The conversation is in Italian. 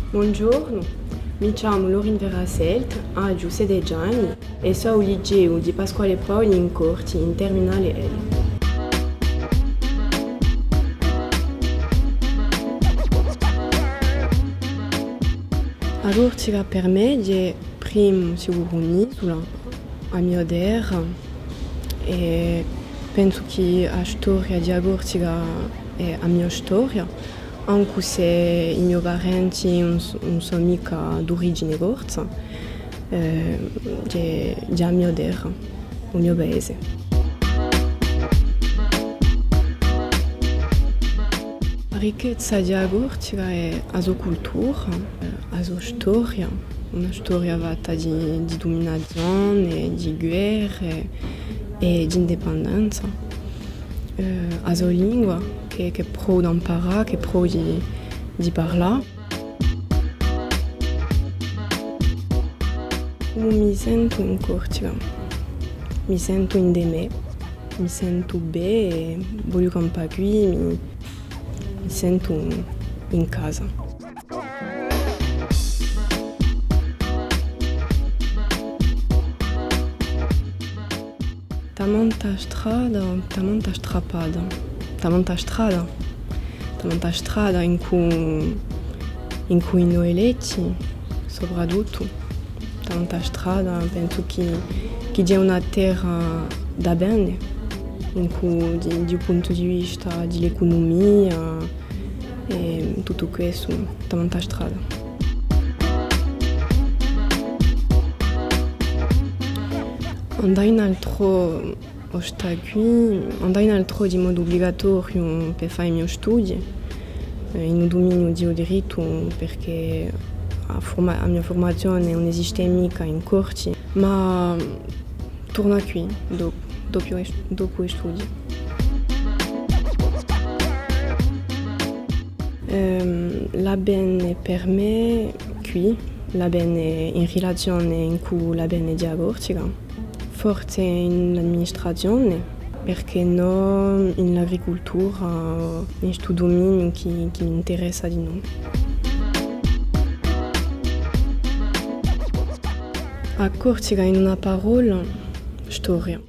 Buongiorno, mi chiamo Lorin Veraselt, ho 16 anni e sono al liceo di Pasquale Paoli in Corti, in terminale L. La Corsica per me è prima sicuro un'isola a mio der e penso che la storia di Corsica è la mia storia, anche se i miei parenti non sono mica d'origine corsa, è a mio der, il mio paese. La ricchezza di Corsica è la sua cultura, la sua storia, una storia fatta di dominazione, di guerre e di indipendenza. La sua lingua, che provo di imparare, che provo di parlare. Come mi sento in Corsica? Mi sento in me, mi sento bene e voglio campare qui. Mi sento in casa. Tanta strada, tanta strappata, tanta strada in cui noi eletti, soprattutto. Tanta strada, penso che c'è una terra da bene, in cui dal punto di vista dell'economia e tutto questo, tanta strada. Andare in altro qui, andare in altro di modo obbligatorio per fare i miei studi, in un dominio di diritto perché la mia formazione non esiste mica in Corti, ma torno qui dopo i studi. La bene per me qui, la bene in relazione con la bene di Corsica, forse in amministrazione, perché non in agricoltura, in questo dominio che mi interessa di noi. A Corsica in una parola, storia.